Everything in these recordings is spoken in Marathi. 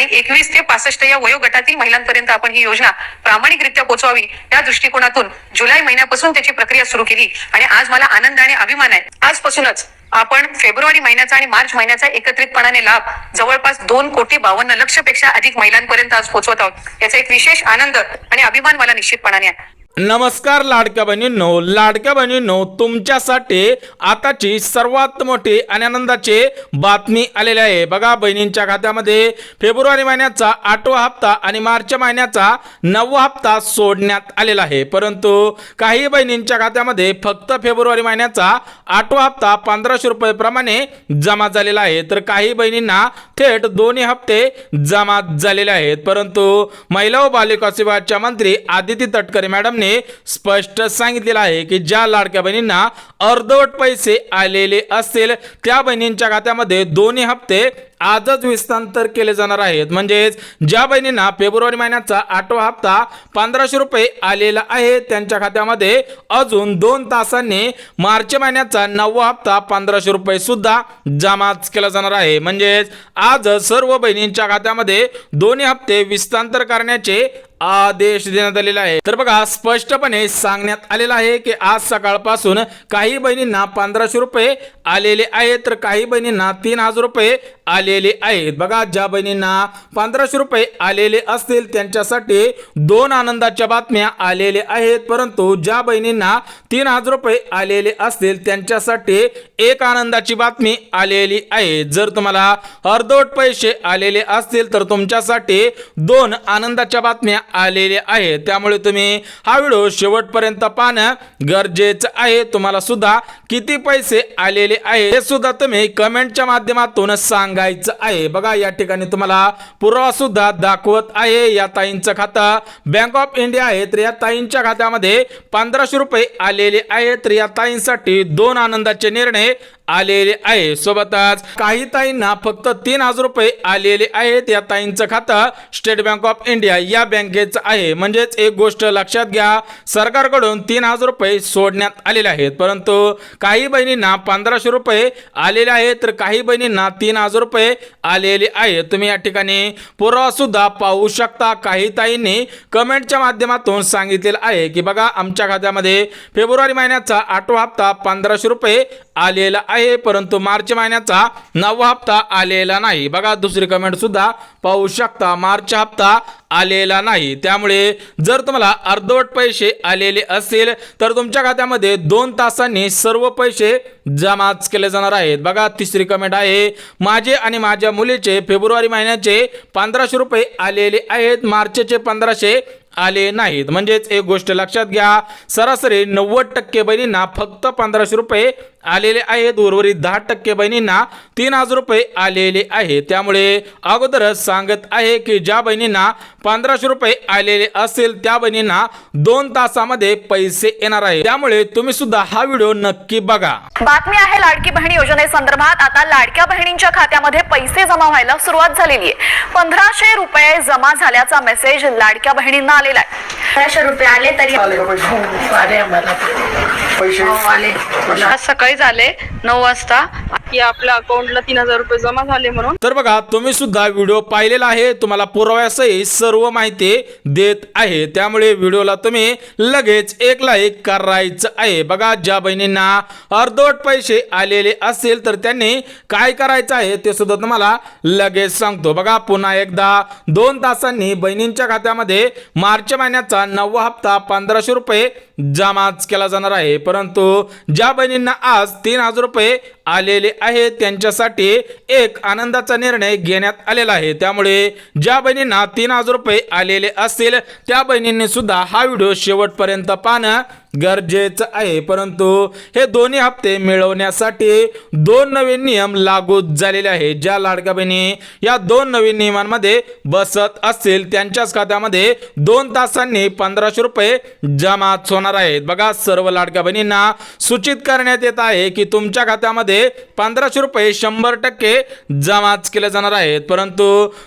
आणि 21 ते 65 या वयोगटातील महिलांपर्यंत आपण ही योजना प्रामाणिकरित्या पोहोचवावी या दृष्टिकोनातून जुलै महिन्यापासून त्याची प्रक्रिया सुरू केली आणि आज मला आनंद आणि अभिमान आहे. आजपासूनच आपण फेब्रुवारी महिन्याचा आणि मार्च महिन्याचा एकत्रितपणाने लाभ जवळपास 2,52,00,000 पेक्षा अधिक महिलांपर्यंत आज पोहोचवत आहोत. याचा एक विशेष आनंद आणि अभिमान मला निश्चितपणाने आहे. नमस्कार लाडक्या बहिणींनो, तुमच्यासाठी आताची सर्वात मोठी आणि आनंदाची बातमी आलेली आहे. बघा, बहिणींच्या खात्यामध्ये फेब्रुवारी महिन्याचा 8वा हप्ता आणि मार्च महिन्याचा 9वा हप्ता सोडण्यात आलेला आहे. परंतु काही बहिणींच्या खात्यामध्ये फक्त फेब्रुवारी महिन्याचा 8वा हप्ता 1500 रुपये प्रमाणे जमा झालेला आहे, तर काही बहिणींना थेट दोन्ही हप्ते जमा झालेले आहेत. परंतु महिला व बालविकास विभागाच्या मंत्री आदिती तटकरे मॅडम स्पष्ट सांगितलेलं आहे की ज्या लाडक्या बहिणींना अर्धवट पैसे आलेले असतील त्या बहिणींच्या खात्यामध्ये दोन्ही हप्ते आजच हस्तांतर केले जाणार आहेत. म्हणजेच ज्या बहिणींना फेब्रुवारी महिन्याचा 8वा हप्ता 1500 रुपये आलेला आहे त्यांच्या खात्यामध्ये अजून 2 तासांनी मार्च महिन्याचा 9वा हप्ता 1500 रुपये सुद्धा जमा केला जाणार आहे. म्हणजेच आज सर्व बहिणींच्या खात्यामध्ये दोन्ही हप्ते हस्तांतर करण्याचे आदेश देण्यात आलेला आहे. तर बघा, स्पष्टपणे सांगण्यात आलेलं आहे की आज सकाळपासून काही बहिणींना 1500 रुपये आलेले आहेत, तर काही बहिणींना 3000 रुपये आलेले आहेत. बघा, ज्या बहिणींना 1500 रुपये आलेले असतील त्यांच्यासाठी 2 आनंदाच्या बातम्या आलेले आहेत, परंतु ज्या बहिणींना 3000 रुपये आलेले असतील त्यांच्यासाठी एक आनंदाची बातमी आलेली आहे. जर तुम्हाला अर्धवट पैसे आलेले असतील तर तुमच्यासाठी 2 आनंदाच्या बातम्या आलेले आहे. त्यामुळे तुम्ही हा व्हिडिओ शेवटपर्यंत पाहणं गरजेचं आहे. तुम्हाला सुद्धा किती पैसे आलेले आहे हे सुद्धा तुम्ही कमेंटच्या माध्यमातून सांगायचं आहे. बघा, या ठिकाणी तुम्हाला पुरावा सुद्धा दाखवत आहे. या ताईंचं खातं बँक ऑफ इंडिया आहे, तर या ताईंच्या खात्यामध्ये 1500 रुपये आलेले आहेत. तर या ताईंसाठी 2 आनंदाचे निर्णय आलेले आहे. सोबतच काही ताईंना फक्त 3000 रुपये आलेले आहेत. या ताईंचं खातं स्टेट बँक ऑफ इंडिया या बँकेचं आहे. म्हणजेच एक गोष्ट लक्षात घ्या, सरकारकडून 3000 रुपये सोडण्यात आलेले आहेत, परंतु काही बहिणींना 1500 रुपये आलेले आहेत, तर काही बहिणींना 3000 रुपये आलेले आहेत. तुम्ही या ठिकाणी पुरावा सुद्धा पाहू शकता. काही ताईंनी कमेंटच्या माध्यमातून सांगितलेलं आहे की बघा, आमच्या खात्यामध्ये फेब्रुवारी महिन्याचा 8वा हप्ता 1500 रुपये आलेला आहे, परंतु मार्च महिन्याचा 9वा हप्ता आलेला नाही. बघा, दुसरी कमेंट सुद्धा पाहू शकता, मार्च हप्ता आलेला नाही. त्यामुळे जर तुम्हाला अर्धवट पैसे आलेले असतील तर तुमच्या खात्यामध्ये 2 तासांनी सर्व पैसे जमा केले जाणार आहेत. बघा, तिसरी कमेंट आहे, माझे आणि माझ्या मुलीचे फेब्रुवारी महिन्याचे 1500 रुपये आलेले आहेत, मार्चचे 1500 आले नाहीत. म्हणजेच एक गोष्ट लक्षात घ्या, सरासरी 90% बहिणींना फक्त 1500 रुपये आलेले आहेत, उर्वरित 10% बहिणींना 3000 रुपये आलेले आहेत. त्यामुळे अगोदरच सांगत आहे की ज्या बहिणींना 1500 रुपये आलेले असतील त्या बहिणींना 2 तासामध्ये पैसे येणार आहे. त्यामुळे तुम्ही सुद्धा हा व्हिडिओ नक्की बघा. बातमी आहे लाडकी बहिणी योजनेसंदर्भात. आता लाडक्या बहिणींच्या खात्यामध्ये पैसे जमा व्हायला सुरुवात झालेली आहे. 1500 रुपये जमा झाल्याचा मेसेज लाडक्या बहिणींना आलेला आहे. 1500 रुपये आले तरी आज सकाळी झाले 9 वाजता की आपल्या अकाउंटला 3000 रुपये जमा झाले म्हणून. तर बघा, तुम्ही सुद्धा व्हिडिओ पाहिलेला आहे, तुम्हाला पुराव्यासही सर्व माहिती देत आहे. त्यामुळे व्हिडिओला तुम्ही लगेच एक लाईक करायचं आहे. बघा, ज्या बहिणींना अर्धवट पैसे आलेले असतील तर त्यांनी काय करायचं आहे ते सुद्धा तुम्हाला लगेच सांगतो. बघा, पुन्हा एकदा 2 तासांनी बहिणींच्या खात्यामध्ये मार्च महिन्याचा 9वा हप्ता 1500 रुपये जमा केला जाणार आहे. परंतु ज्या बहिणींना आज 3000 रुपये आलेले आहेत त्यांच्यासाठी एक आनंदाचा निर्णय घेण्यात आलेला आहे. त्यामुळे ज्या बहिणींना 3000 रुपये आलेले असतील त्या बहिणींनी सुद्धा हा व्हिडिओ शेवटपर्यंत पाहणं गरजेचं आहे. परंतु हे दोन्ही हप्ते मिळवण्यासाठी 2 नवीन नियम लागू झालेले आहेत. ज्या लाडक्या बहिणी या 2 नवीन नियमांमध्ये बसत असतील त्यांच्याच खात्यामध्ये 2 तासांनी 1500 रुपये जमा होणार आहेत. बघा, सर्व लाडक्या बहिणींना सूचित करण्यात येत आहे की तुमच्या खात्यामध्ये 1500 रुपये 100% जमा केले जाणार आहेत. परंतु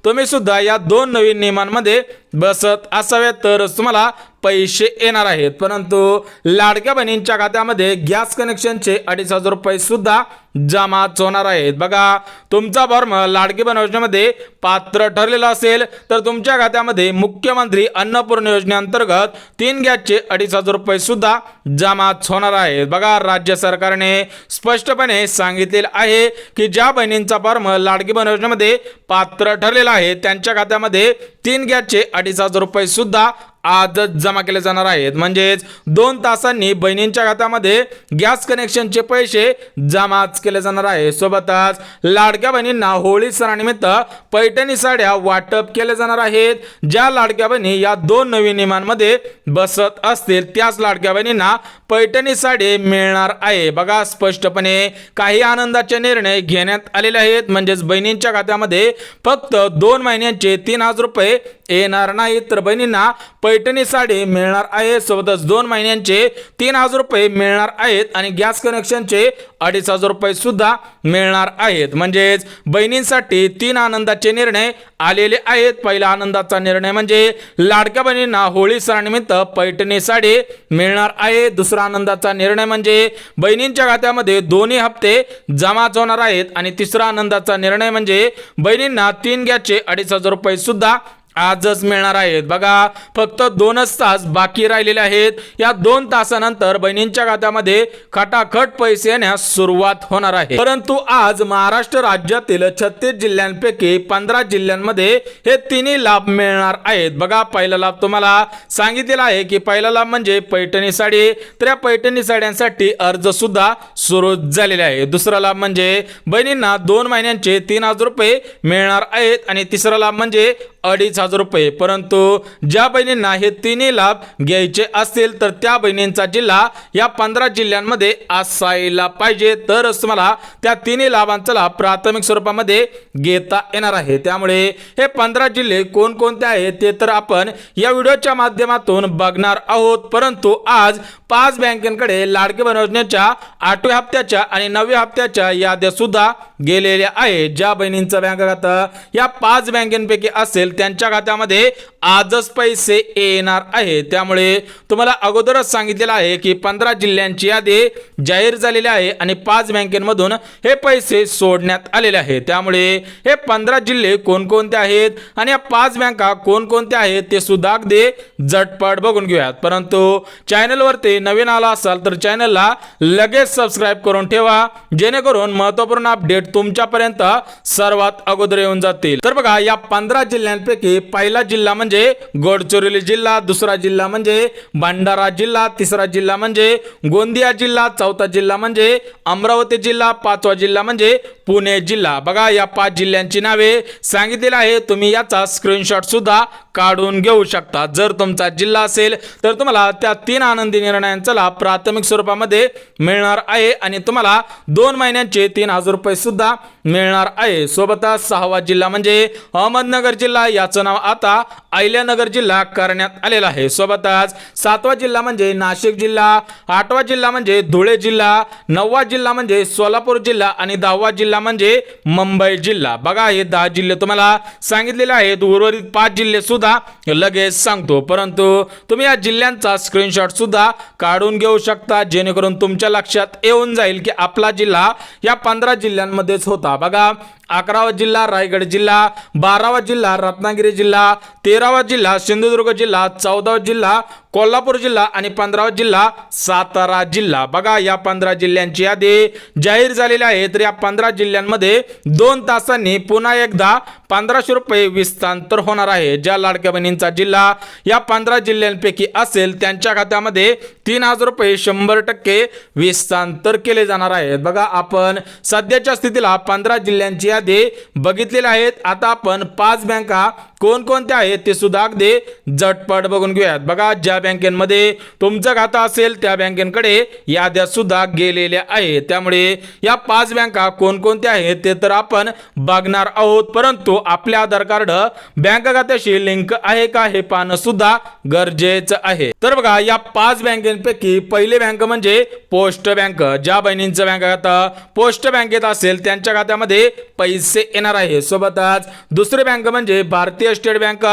तुम्ही सुद्धा या 2 नवीन नियमांमध्ये बसत असाव्यात तरच तुम्हाला पैसे येणार आहेत. परंतु लाडक्या बहिणींच्या खात्यामध्ये गॅस कनेक्शनचे 2,500 रुपये सुद्धा जमाच होणार आहेत. बघा, तुमचा फॉर्म लाडकी बहीण योजनेमध्ये पात्र ठरलेला असेल तर तुमच्या खात्यामध्ये मुख्यमंत्री अन्नपूर्णा योजनेअंतर्गत 3 गॅसचे 2,500 रुपये सुद्धा जमाच होणार आहेत. बघा, राज्य सरकारने स्पष्टपणे सांगितलेलं आहे की ज्या बहिणींचा फॉर्म लाडकी बहीण योजनेमध्ये पात्र ठरलेला आहे त्यांच्या खात्यामध्ये 3 गॅसचे 2,500 रुपये सुद्धा आजच जमा केले जाणार आहेत. म्हणजेच 2 तासांनी बहिणींच्या खात्यामध्ये गॅस कनेक्शनचे पैसे जमाच केले जाणार आहे. सोबतच लाडक्या बहिणींना होळी सणानिमित्त पैठणी साड्या वाटप केले जाणार आहेत. ज्या लाडक्या बहिणी या 2 नवीन नियमांमध्ये बसत असतील त्याच लाडक्या बहिणींना पैठणी साडी मिळणार आहे. बघा, स्पष्टपणे काही आनंदाचे निर्णय घेण्यात आलेले आहेत. म्हणजेच बहिणींच्या खात्यामध्ये फक्त 2 महिन्यांचे 3,000 रुपये येणार नाहीत तर बहिणींना पैठणी साडी मिळणार आहे. सोबतच 2 महिन्यांचे 3,000 रुपये मिळणार आहेत आणि गॅस कनेक्शनचे 2,500 रुपये सुद्धा मिळणार आहेत. म्हणजेच बहिणींसाठी 3 आनंदाचे निर्णय आलेले आहेत. पहिला आनंदाचा निर्णय म्हणजे लाडक्या बहिणींना होळी सणानिमित्त पैठणी साडी मिळणार आहे. दुसरा आनंदाचा निर्णय म्हणजे बहिणींच्या खात्यामध्ये दोन्ही हप्ते जमाच होणार आहेत आणि तिसरा आनंदाचा निर्णय म्हणजे बहिणींना 3 गॅसचे 2,500 रुपये सुद्धा आजच मिळणार आहेत. बघा, फक्त 2च तास बाकी राहिलेले आहेत. या 2 तासानंतर बहिणींच्या खात्यामध्ये खटाखट पैसे येण्यास सुरुवात होणार आहे. परंतु आज महाराष्ट्र राज्यातील 36 जिल्ह्यांपैकी 15 जिल्ह्यांमध्ये हे 3 लाभ मिळणार आहेत. बघा, पहिला लाभ तुम्हाला सांगितलेला आहे की पहिला लाभ म्हणजे पैठणी साडी, तर या पैठणी साड्यांसाठी अर्ज सुद्धा सुरू झालेले आहे. दुसरा लाभ म्हणजे बहिणींना 2 महिन्यांचे 3,000 रुपये मिळणार आहेत आणि तिसरा लाभ म्हणजे 2,500 रुपये. परंतु ज्या बहिणींना हे 3 लाभ घ्यायचे असतील तर त्या बहिणींचा जिल्हा या 15 जिल्ह्यांमध्ये असायला पाहिजे तरच तुम्हाला त्या 3 लाभांचा लाभ प्राथमिक स्वरूपामध्ये घेता येणार आहे. त्यामुळे हे 15 जिल्हे कोणकोणते आहेत ते तर आपण या व्हिडिओच्या माध्यमातून बघणार आहोत. परंतु आज 5 बँकेकडे लाडकी बहीण योजनेच्या 8व्या हप्त्याच्या आणि 9व्या हप्त्याच्या याद्या सुद्धा गेलेल्या आहेत. ज्या बहिणींचं बँक खातं या 5 बँकेपैकी असेल त्यांच्या खात्यामध्ये आजच पैसे येणार आहे. त्यामुळे तुम्हाला अगोदरच सांगितलेलं आहे की 15 जिल्ह्यांची यादी जाहीर झालेली आहे आणि 5 बँकेमधून हे पैसे सोडण्यात आलेले आहेत. त्यामुळे हे 15 जिल्हे कोणकोणते आहेत आणि या 5 बँका कोणकोणत्या आहेत ते सुद्धा अगदी झटपट बघून घेऊयात. परंतु चॅनलवरती नवीन आला असाल तर चॅनलला लगेच सबस्क्राईब करून ठेवा जेणेकरून महत्त्वपूर्ण अपडेट तुमच्यापर्यंत सर्वात अगोदर येऊन जातील. तर बघा, या 15 जिल्ह्यांपैकी पहिला जिल्हा म्हणजे गडचिरोली जिल्हा, दुसरा जिल्हा म्हणजे भंडारा जिल्हा, तिसरा जिल्हा म्हणजे गोंदिया जिल्हा, चौथा जिल्हा म्हणजे अमरावती जिल्हा, 5वा जिल्हा म्हणजे पुणे जिल्हा. बघा, या 5 जिल्ह्यांची नावे सांगितलेली आहे. तुम्ही याचा स्क्रीनशॉट सुद्धा काढून घेऊ शकता. जर तुमचा जिल्हा असेल तर तुम्हाला त्या 3 आनंदी निर्णयांचा लाभ प्राथमिक स्वरूपामध्ये मिळणार आहे आणि तुम्हाला 2 महिन्यांचे 3,000 रुपये सुद्धा मिळणार आहे. सोबतच 6वा जिल्हा म्हणजे अहमदनगर जिल्हा, याचं नाव आता अहिल्यानगर जिल्हा करण्यात आलेला आहे. सोबतच 7वा जिल्हा म्हणजे नाशिक जिल्हा, 8वा जिल्हा म्हणजे धुळे जिल्हा, 9वा जिल्हा म्हणजे सोलापूर जिल्हा आणि 10वा जिल्हा म्हणजे मुंबई जिल्हा. बघा, हे 10 जिल्हे तुम्हाला सांगितलेले आहेत. उर्वरित 5 जिल्हे सुद्धा लगेच सांगतो. परंतु तुम्ही या जिल्ह्यांचा स्क्रीनशॉट सुद्धा काढून घेऊ शकता जेणेकरून तुमच्या लक्षात येऊन जाईल की आपला जिल्हा या 15 जिल्ह्यांमध्येच होता. बघा, 11वा जिल्हा रायगड जिल्हा, 12वा जिल्हा रत्नागिरी जिल्हा, 13वा जिल्हा सिंधुदुर्ग जिल्हा, 14वा जिल्हा कोल्हापूर जिल्हा आणि 15वा जिल्हा सातारा जिल्हा. बघा, या 15 जिल्ह्यांची यादी जाहीर झालेली आहे. तर या 15 जिल्ह्यांमध्ये 2 तासांनी पुन्हा एकदा 1,500 रुपये विस्तांतर होणार आहे. ज्या लाडक्या बहिणींचा जिल्हा या 15 जिल्ह्यांपैकी असेल त्यांच्या खात्यामध्ये 3,000 रुपये 100% विस्तांतर केले जाणार आहेत. बघा, आपण सध्याच्या स्थितीला 15 जिल्ह्यांची यादी बघितलेली आहेत. आता आपण 5 बँका कोणकोणत्या आहेत ते सुद्धा अगदी झटपट बघून घेऊयात. बघा, ज्या बँकेमध्ये तुमचं खातं असेल त्या बँकेकडे याद्या सुद्धा गेलेल्या आहेत. त्यामुळे या 5 बँका कोणकोणत्या आहेत ते तर आपण बघणार आहोत. परंतु आपले आधार कार्ड बँक खात्याशी लिंक आहे का हे पाहणं सुद्धा गरजेचं आहे. तर बघा, या 5 बँकेपैकी पहिली बँक म्हणजे पोस्ट बँक. ज्या बहिणींचं बँक खातं पोस्ट बँकेत असेल त्यांच्या खात्यामध्ये पैसे येणार आहे. सोबतच दुसरी बँक म्हणजे भारतीय भारतीय स्टेट बँक,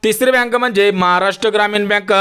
तिसरी बँक म्हणजे महाराष्ट्र ग्रामीण बँक.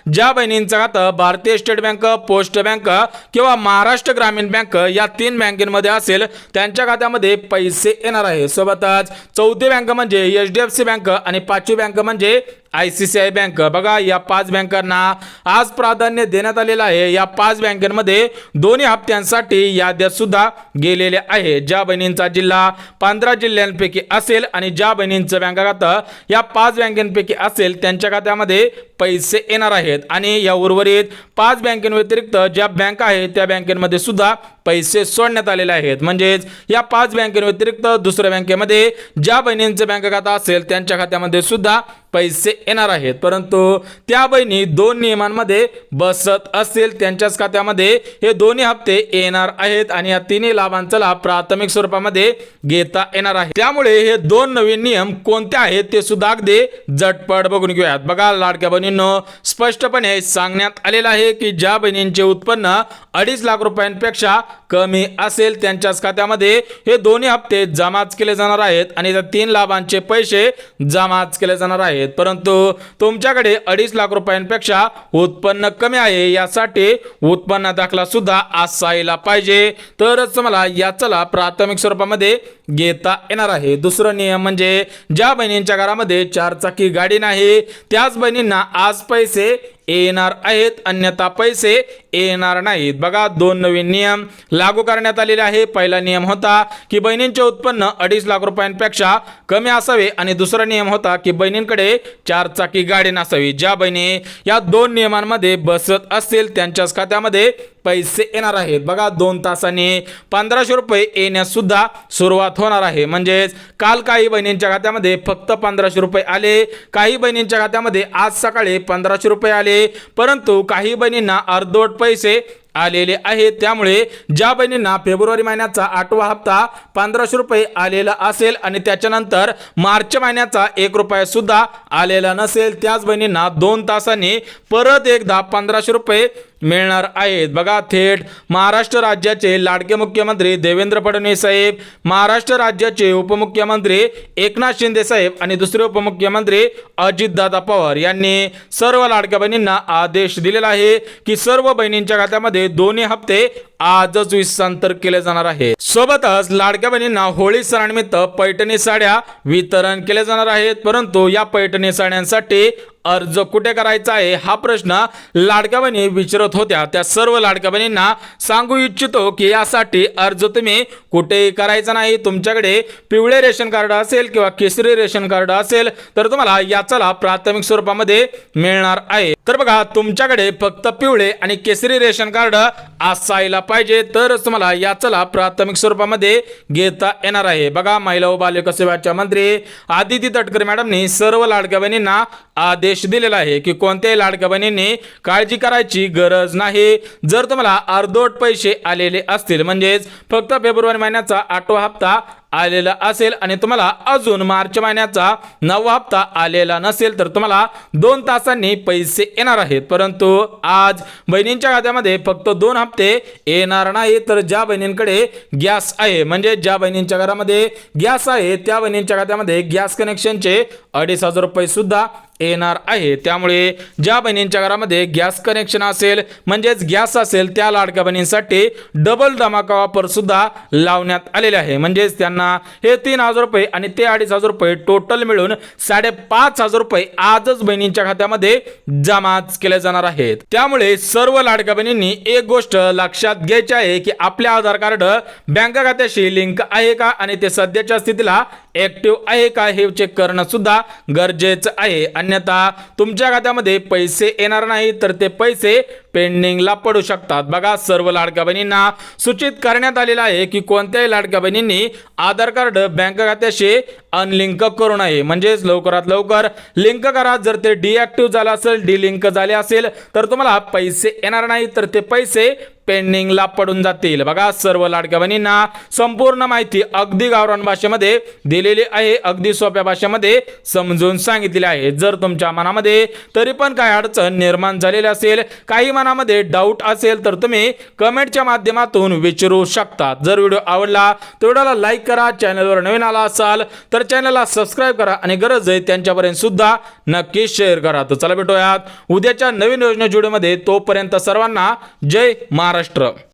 ज्या बहिणींचं खातं भारतीय स्टेट बँक, पोस्ट बँक किंवा महाराष्ट्र ग्रामीण बँक या 3 बँकेमध्ये असेल त्यांच्या खात्यामध्ये पैसे येणार आहे. सोबतच चौथी बँक म्हणजे HDFC बँक आणि 5वी बँक म्हणजे ICICI बँक. बघा या 5 बँकांना आज प्राधान्य देण्यात आलेलं आहे. या 5 बँकांमध्ये दोन्ही हप्त्यांसाठी याद्या सुद्धा गेलेल्या आहे. ज्या बहिणींचा जिल्हा 15 जिल्ह्यांपैकी असेल आणि ज्या बहिणींचं बँक खातं या 5 बँकांपैकी असेल त्यांच्या खात्यामध्ये पैसे येणार आहेत. आणि या उर्वरित 5 बँकांव्यतिरिक्त ज्या बँक आहेत त्या बँकांमध्ये सुद्धा पैसे सोडण्यात आलेले आहेत. म्हणजेच या 5 बँकांव्यतिरिक्त दुसऱ्या बँकेमध्ये ज्या बहिणींचं बँक खातं असेल त्यांच्या खात्यामध्ये सुद्धा पैसे येणार आहेत. परंतु त्या बहिणी 2 नियमांमध्ये बसत असेल त्यांच्याच खात्यामध्ये हे दोन्ही हप्ते येणार आहेत आणि या तिन्ही लाभांचा लाभ प्राथमिक स्वरूपामध्ये घेता येणार आहे. त्यामुळे हे 2 नवीन नियम कोणते आहेत ते सुद्धा अगदी झटपट बघून घेऊयात. बघा लाडक्या बहिणींनो, स्पष्टपणे सांगण्यात आलेलं आहे की ज्या बहिणींचे उत्पन्न 2.5 लाख रुपयांपेक्षा कमी असेल त्यांच्याच खात्यामध्ये हे दोन्ही हप्ते जमाच केले जाणार आहेत आणि त्या 3 लाभांचे पैसे जमाच केले जाणार आहेत. परंतु तुमच्याकडे 2.5 लाख रुपयांपेक्षा उत्पन्न कमी आहे यासाठी उत्पन्न दाखला सुद्धा असायला पाहिजे, तरच तुम्हाला याचा लाभ प्राथमिक स्वरूपामध्ये घेता येणार आहे. दुसरा नियम म्हणजे ज्या बहिणींच्या घरामध्ये 4 चाकी गाडी नाही त्याच बहिणींना आज पैसे येणार आहेत, अन्यथा पैसे येणार नाहीत. बघा 2 नवीन नियम लागू करण्यात आलेले आहे. पहिला नियम होता की बहिणींचे उत्पन्न 2.5 लाख रुपयांपेक्षा कमी असावे आणि दुसरा नियम होता की बहिणींकडे 4 चाकी गाडी नसावी. ज्या बहिणी या 2 नियमांमध्ये बसत असतील त्यांच्याच खात्यामध्ये पैसे येणार आहेत. बघा 2 तासांनी 1500 रुपये येण्यास सुद्धा सुरुवात होणार आहे. म्हणजेच काल काही बहिणींच्या खात्यामध्ये फक्त 1500 रुपये आले, काही बहिणींच्या खात्यामध्ये आज सकाळी 1500 रुपये आले, परंतु काही बहिणींना अर्धवट पैसे आलेले आहेत. त्यामुळे ज्या बहिणींना फेब्रुवारी महिन्याचा 8वा हप्ता 1500 रुपये आलेला असेल आणि त्याच्यानंतर मार्च महिन्याचा 1 रुपया सुद्धा आलेला नसेल त्याच बहिणींना 2 तासांनी परत एकदा 1500 रुपये मिळणार आहेत. बघा थेट महाराष्ट्र राज्याचे लाडके मुख्यमंत्री देवेंद्र फडणवीस साहेब, महाराष्ट्र राज्याचे उपमुख्यमंत्री एकनाथ शिंदे साहेब आणि दुसरे उपमुख्यमंत्री अजितदादा पवार यांनी सर्व लाडक्या बहिणींना आदेश दिलेला आहे की सर्व बहिणींच्या खात्यामध्ये दोन्ही हप्ते आजच हस्तांतर केले जाणार आहे. सोबतच लाडक्या बहिणींना होळी सणानिमित्त पैठणी साड्या वितरण केले जाणार आहेत. परंतु या पैठणी साड्यांसाठी अर्ज कुठे करायचा आहे हा प्रश्न लाडक्या बहिणी विचारत होत्या. त्या सर्व लाडक्या बहिणींना सांगू इच्छितो की यासाठी अर्ज तुम्ही कुठेही करायचा नाही. तुमच्याकडे पिवळे रेशन कार्ड असेल किंवा केसरी रेशन कार्ड असेल तर तुम्हाला याचा लाभ प्राथमिक स्वरूपामध्ये मिळणार आहे. तर बघा तुमच्याकडे फक्त पिवळे आणि केसरी रेशन कार्ड असायला पाहिजे तरच तुम्हाला याचा लाभ प्राथमिक स्वरूपामध्ये घेता येणार आहे. बघा महिला व बालविकास विभागाच्या मंत्री आदिती तटकरे मॅडमनी सर्व लाडक्या बहिणींना आदेश दिलेला आहे की कोणत्याही लाडक्या बहिणींनी काळजी करायची गरज नाही. जर तुम्हाला अर्धवट पैसे आलेले असतील म्हणजेच फक्त फेब्रुवारी महिन्याचा 8वा हप्ता आलेला असेल आणि तुम्हाला अजून मार्च महिन्याचा 9वा हप्ता आलेला नसेल तर तुम्हाला 2 तासांनी पैसे येणार आहेत. परंतु आज बहिणींच्या खात्यामध्ये फक्त 2 हप्ते येणार नाही. तर ज्या बहिणींकडे गॅस आहे म्हणजे ज्या बहिणींच्या घरामध्ये गॅस आहे त्या बहिणींच्या खात्यामध्ये गॅस कनेक्शनचे 2,500 रुपये सुद्धा येणार आहे. त्यामुळे ज्या बहिणींच्या घरामध्ये गॅस कनेक्शन असेल म्हणजेच गॅस असेल त्या लाडक्या बहिणींसाठी डबल धमाका ऑफर सुद्धा लावण्यात आलेले आहे. म्हणजेच त्यांना हे 3,000 रुपये आणि ते 2,500 रुपये टोटल मिळून 5,500 रुपये आजच बहिणींच्या खात्यामध्ये जमा केले जाणार आहेत. त्यामुळे सर्व लाडक्या बहिणींनी एक गोष्ट लक्षात घ्यायची आहे की आपले आधार कार्ड बँक खात्याशी लिंक आहे का आणि ते सध्याच्या स्थितीला ऍक्टिव्ह आहे का हे चेक करणं सुद्धा गरजेचं आहे. अन्यथा तुमच्या खात्यामध्ये पैसे येणार नाही तर ते पैसे पेंडिंगला पडू शकतात. बघा सर्व लाडक्या बहिणींना सूचित करण्यात आलेलं आहे की कोणत्याही लाडक्या बहिणींनी आधार कार्ड बँक खात्याशी अनलिंक करू नये. म्हणजेच लवकरात लवकर लिंक करा. जर ते डिॲक्टिव्ह झालं असेल डिलिंक झाले असेल तर तुम्हाला पैसे येणार नाही तर ते पैसे पेंडिंगला पडून जातील। बघा सर्व लाडक्या बहिणींना संपूर्ण माहिती अगदी गावरान भाषेमध्ये दिलेली आहे, अगदी सोप्या भाषेमध्ये समजून सांगितलेली आहे। जर तुमच्या मनामध्ये तरी पण काही अडचण निर्माण झालेली असेल, काही मनामध्ये डाऊट असेल तर तुम्ही कमेंटच्या माध्यमातून विचारू शकता। जर व्हिडिओ आवडला तर व्हिडिओला लाईक करा, चॅनलवर नवीन आला असाल तर चॅनलला सबस्क्राईब करा आणि गरज आहे त्यांच्यापर्यंत सुद्धा नक्की शेअर करा। तर चला भेटूयात उद्याच्या नवीन योजना व्हिडिओमध्ये, तोपर्यंत सर्वांना जय महाराष्ट्र।